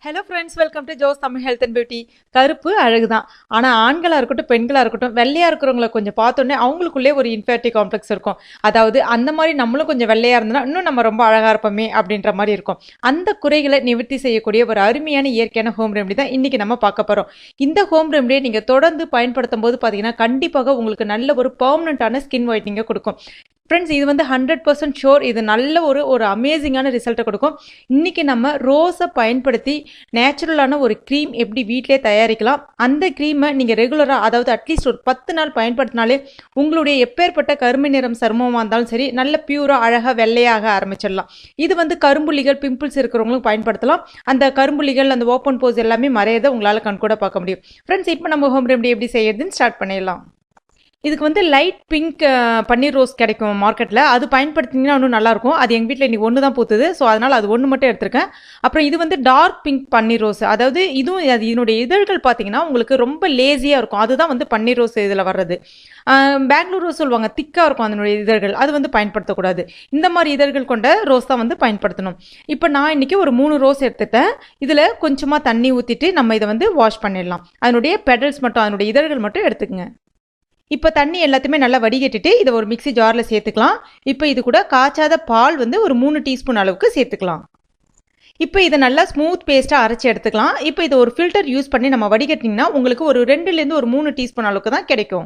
Hello friends, welcome to Jose Tamil health and beauty. கருப்பு அழகு தான், ஆனால் ஆண்களாக இருக்கட்டும் பெண்களாக இருக்கட்டும் வெள்ளையாக இருக்கிறவங்கள கொஞ்சம் பார்த்தோன்னே அவங்களுக்குள்ளே ஒரு இன்ஃபெரிட்டி காம்ப்ளெக்ஸ் இருக்கும். அதாவது அந்த மாதிரி நம்மளும் கொஞ்சம் வெள்ளையாக இருந்தோம்னா இன்னும் நம்ம ரொம்ப அழகாக இருப்போமே அப்படின்ற மாதிரி இருக்கும். அந்த குறைகளை நிவர்த்தி செய்யக்கூடிய ஒரு அருமையான இயற்கையான ஹோம் ரெமெடி தான் இன்றைக்கி நம்ம பார்க்க போகிறோம். இந்த ஹோம் ரெமெடியை நீங்கள் தொடர்ந்து பயன்படுத்தும் போது பார்த்தீங்கன்னா கண்டிப்பாக உங்களுக்கு நல்ல ஒரு பெர்மனண்ட்டான ஸ்கின் ஒயிட்னிங்கை கொடுக்கும். ஃப்ரெண்ட்ஸ், இது வந்து 100% ஷோர். இது நல்ல ஒரு அமேசிங்கான ரிசல்ட்டை கொடுக்கும். இன்றைக்கி நம்ம ரோஸை பயன்படுத்தி நேச்சுரலான ஒரு க்ரீம் எப்படி வீட்டிலே தயாரிக்கலாம். அந்த க்ரீமை நீங்கள் ரெகுலராக, அதாவது அட்லீஸ்ட் ஒரு 10 நாள் பயன்படுத்தினாலே உங்களுடைய எப்பேற்பட்ட கருமை நிறம் சருமமாக இருந்தாலும் சரி நல்ல பியூராக அழகாக வெள்ளையாக ஆரம்பிச்சிடலாம். இது வந்து கரும்புள்ளிகள் பிம்பிள்ஸ் இருக்கிறவங்களும் பயன்படுத்தலாம். அந்த கரும்புள்ளிகள் அந்த ஓப்பன் போஸ் எல்லாமே மறையதை உங்களால் கண்கூட பார்க்க முடியும். ஃப்ரெண்ட்ஸ், இப்போ நம்ம ஹோம் ரெமெடி எப்படி செய்யறதுன்னு ஸ்டார்ட் பண்ணிடலாம். இதுக்கு வந்து லைட் பிங்க் பன்னீர் ரோஸ் கிடைக்கும் மார்க்கெட்டில். அது பயன்படுத்திங்கன்னா இன்னும் நல்லாயிருக்கும். அது எங்கள் வீட்டில் இன்றைக்கி ஒன்று தான் பூத்துது, ஸோ அதனால் அது ஒன்று மட்டும் எடுத்திருக்கேன். அப்புறம் இது வந்து டார்க் பிங்க் பன்னீர் ரோஸ். அதாவது இதுவும் இதனுடைய இதழ்கள் பார்த்தீங்கன்னா உங்களுக்கு ரொம்ப லேசியாக இருக்கும். அதுதான் வந்து பன்னீர் ரோஸ் இதில் வர்றது. பெங்களூர் ரோஸ் சொல்லுவாங்க, திக்காக இருக்கும் அதனுடைய இதழ்கள். அது வந்து பயன்படுத்தக்கூடாது. இந்த மாதிரி இதழ்கள் கொண்ட ரோஸ் தான் வந்து பயன்படுத்தணும். இப்போ நான் இன்றைக்கி ஒரு 3 ரோஸ் எடுத்துட்டேன். இதில் கொஞ்சமாக தண்ணி ஊற்றிட்டு நம்ம இதை வந்து வாஷ் பண்ணிடலாம். அதனுடைய பெடல்ஸ் மட்டும், அதனுடைய இதழ்கள் மட்டும் எடுத்துக்கங்க. இப்போ தண்ணி எல்லாத்தையுமே நல்லா வடிகட்டிட்டு இதை ஒரு மிக்ஸி ஜாரில் சேர்த்துக்கலாம். இப்போ இது கூட காய்ச்சாத பால் வந்து ஒரு 3 டீஸ்பூன் அளவுக்கு சேர்த்துக்கலாம். இப்போ இதை நல்லா ஸ்மூத் பேஸ்ட்டாக அரைச்சி எடுத்துக்கலாம். இப்போ இதை ஒரு ஃபில்டர் யூஸ் பண்ணி நம்ம வடிகட்டிங்கன்னா உங்களுக்கு ஒரு 2லேருந்து ஒரு 3 டீஸ்பூன் அளவுக்கு தான் கிடைக்கும்.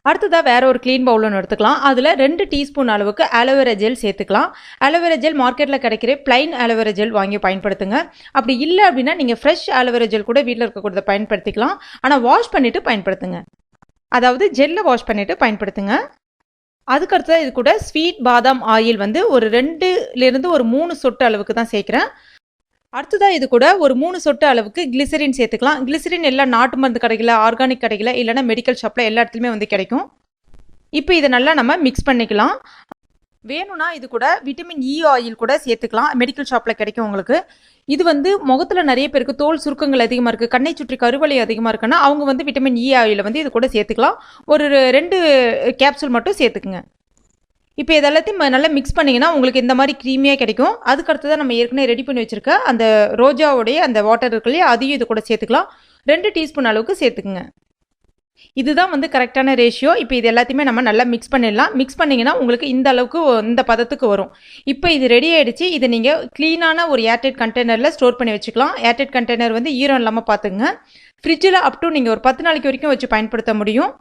அடுத்ததாக வேற ஒரு க்ளீன் பவுல் ஒன்று எடுத்துக்கலாம். அதில் 2 டீஸ்பூன் அளவுக்கு ஆலோவேரா ஜெல் சேர்த்துக்கலாம். ஆலோவேரா ஜெல் மார்க்கெட்டில் கிடைக்கிற பிளைன் ஆலோவேரா ஜெல் வாங்கி பயன்படுத்துங்க. அப்படி இல்லை அப்படின்னா நீங்கள் ஃப்ரெஷ் ஆலோவேரா ஜெல் கூட வீட்டில் இருக்கக்கூடாத பயன்படுத்திக்கலாம். ஆனால் வாஷ் பண்ணிவிட்டு பயன்படுத்துங்க. அதாவது ஜெல்லை வாஷ் பண்ணிவிட்டு பயன்படுத்துங்க. அதுக்கடுத்து இது கூட ஸ்வீட் பாதாம் ஆயில் வந்து ஒரு 2லேருந்து ஒரு 3 சொட்டு அளவுக்கு தான் சேர்க்குறேன். அடுத்ததாக இது கூட ஒரு 3 சொட்டு அளவுக்கு கிளிசரின் சேர்த்துக்கலாம். கிளிசரின் எல்லாம் நாட்டு மருந்து கடையில், ஆர்கானிக் கடையில், இல்லைனா மெடிக்கல் ஷாப்பில் எல்லா இடத்துலையுமே வந்து கிடைக்கும். இப்போ இதை நல்லா நம்ம மிக்ஸ் பண்ணிக்கலாம். வேணும்னா இது கூட விட்டமின் இ ஆயில் கூட சேர்த்துக்கலாம். மெடிக்கல் ஷாப்பில் கிடைக்கும் உங்களுக்கு. இது வந்து முகத்தில் நிறைய பேருக்கு தோல் சுருக்கங்கள் அதிகமாக இருக்குது, கண்ணை சுற்றி கருவளை அதிகமாக இருக்குன்னா அவங்க வந்து விட்டமின் இ ஆயிலை வந்து இது கூட சேர்த்துக்கலாம். ஒரு 2 கேப்சூல் மட்டும் சேர்த்துக்குங்க. இப்போ இதெல்லாத்தையும் நல்லா மிக்ஸ் பண்ணிங்கன்னா உங்களுக்கு இந்த மாதிரி க்ரீமியாக கிடைக்கும். அதுக்கடுத்து தான் நம்ம ஏற்கனவே ரெடி பண்ணி வச்சுருக்க அந்த ரோஜாவுடைய அந்த வாட்டர் இருக்கு இல்லையா, அதையும் இது கூட சேர்த்துக்கலாம். 2 டீஸ்பூன் அளவுக்கு சேர்த்துக்குங்க. இதுதான் வந்து கரெக்டான ரேஷியோ. இப்போ இது எல்லாத்தையுமே நம்ம நல்லா மிக்ஸ் பண்ணிடலாம். மிக்ஸ் பண்ணிங்கன்னா உங்களுக்கு இந்த அளவுக்கு இந்த பதத்துக்கு வரும். இப்போ இது ரெடி ஆகிடுச்சு. இதை நீங்கள் க்ளீனான ஒரு ஏர்டைட் கண்டெய்னரில் ஸ்டோர் பண்ணி வச்சுக்கலாம். ஏர்டைட் கண்டெய்னர் வந்து ஈரம் இல்லாமல் பார்த்துங்க. ஃப்ரிட்ஜில் அப் டு நீங்கள் ஒரு 10 நாளைக்கு வரைக்கும் வச்சு பயன்படுத்த முடியும்.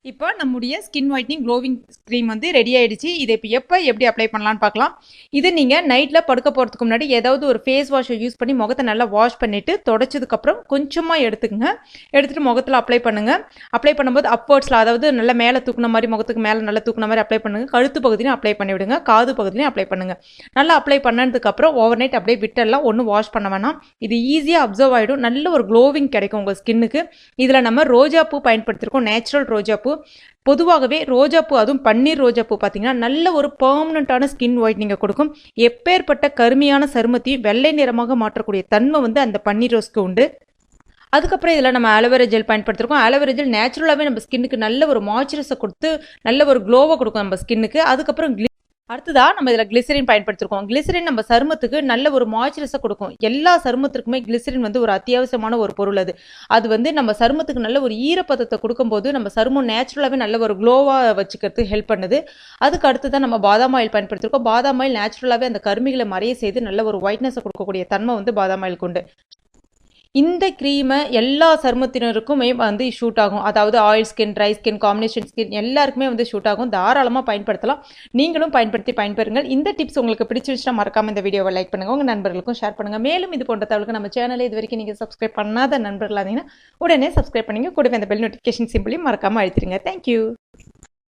இப்போ நம்முடைய ஸ்கின் ஒயிட்னிங் க்ளோவிங் க்ரீம் வந்து ரெடி ஆகிடுச்சு. இதை இப்போ எப்படி அப்ளை பண்ணலான்னு பார்க்கலாம். இது நீங்கள் நைட்டில் படுக்க போகிறதுக்கு முன்னாடி ஏதாவது ஒரு ஃபேஸ் வாஷை யூஸ் பண்ணி முகத்தை நல்லா வாஷ் பண்ணிவிட்டு தொடச்சதுக்கப்புறம் கொஞ்சமாக எடுத்துகிட்டு முகத்தில் அப்ளை பண்ணுங்கள். அப்ளை பண்ணும்போது அப்வர்ட்ஸில், அதாவது நல்லா மேலே தூக்குன மாதிரி, முகத்துக்கு மேலே நல்லா தூக்குன மாதிரி அப்ளை பண்ணுங்கள். கழுத்து பகுதியிலையும் அப்ளை பண்ணிவிடுங்க, காது பகுதியிலையும் அப்ளை பண்ணுங்கள். நல்லா அப்ளை பண்ணதுக்கப்புறம் ஓவர் நைட் அப்படியே விட்டெல்லாம் ஒன்றும் வாஷ் பண்ண வேணாம். இது ஈஸியாக அப்சர்வ் ஆகிடும். நல்ல ஒரு க்ளோவிங் கிடைக்கும் உங்கள் ஸ்கின்னுக்கு. இதில் நம்ம ரோஜாப்பூ பயன்படுத்தியிருக்கோம், நேச்சுரல் ரோஜாப்பூ. பொதுவாகவே ரோஜாப்பூ, அதுவும் பன்னீர் ரோஜாப்பூ பார்த்தீங்கன்னா நல்ல ஒரு பெர்மனண்ட்டான ஸ்கின் ஒயிட்னிங்கை கொடுக்கும். எப்பேற்பட்ட கருமையான சருமத்தையும் வெள்ளை நிறமாக மாற்றக்கூடிய தன்மை வந்து அந்த பன்னீர் ரோஸ்க்கு உண்டு. அதுக்கப்புறம் இதில் நம்ம ஆலோவேரா ஜெல் பயன்படுத்திருக்கோம். ஆலோவேரா ஜெல் நேச்சுரலாகவே நம்ம ஸ்கின்னுக்கு நல்ல ஒரு மாய்ச்சரைஸை கொடுத்து நல்ல ஒரு க்ளோவை கொடுக்கும் நம்ம ஸ்கின்னுக்கு. அதுக்கப்புறம் அடுத்ததாக நம்ம இதில் கிளிசரின் பயன்படுத்திருக்கோம். கிளிசரின் நம்ம சருமத்துக்கு நல்ல ஒரு மாய்ச்சரைஸை கொடுக்கும். எல்லா சருமத்திற்குமே கிளிசரின் வந்து ஒரு அத்தியாவசியமான ஒரு பொருள். அது வந்து நம்ம சருமத்துக்கு நல்ல ஒரு ஈரப்பதத்தை கொடுக்கும்போது நம்ம சருமம் நேச்சுரலாகவே நல்ல ஒரு க்ளோவாக வச்சுக்கிறதுக்கு ஹெல்ப் பண்ணுது. அதுக்கு அடுத்து தான் நம்ம பாதாம் ஆயில் பயன்படுத்திருக்கோம். பாதாம் ஆயில் நேச்சுரலாகவே அந்த கருமைகளை மறைய செய்து நல்ல ஒரு ஒயிட்னஸை கொடுக்கக்கூடிய தன்மை வந்து பாதாம் ஆயிலுக்கு உண்டு. இந்த க்ரீமை எல்லா சருமத்தினருக்குமே வந்து ஷூட் ஆகும். அதாவது oil skin, dry skin, combination skin எல்லாருக்குமே வந்து ஷூட் ஆகும். தாராளமாக பயன்படுத்தலாம். நீங்களும் பயன்படுத்தி பயன்பெறுங்கள். இந்த டிப்ஸ் உங்களுக்கு பிடிச்சிருச்சுன்னா மறக்காமல் இந்த வீடியோவை லைக் பண்ணுங்கள், உங்கள் நண்பர்களுக்கும் ஷேர் பண்ணுங்கள். மேலும் இது போன்ற தகவலுக்கு நம்ம சேனலை இது வரைக்கும் நீங்கள் சப்ஸ்கிரைப் பண்ணாத நண்பர்களாக இருந்தீங்கன்னா உடனே சப்ஸ்கிரைப் பண்ணிங்க. கூடவே அந்த பெல் நோட்டிஃபிகேஷன் சிம்பிளையும் மறக்காமல் அழுத்திடுங்க. தேங்க்யூ.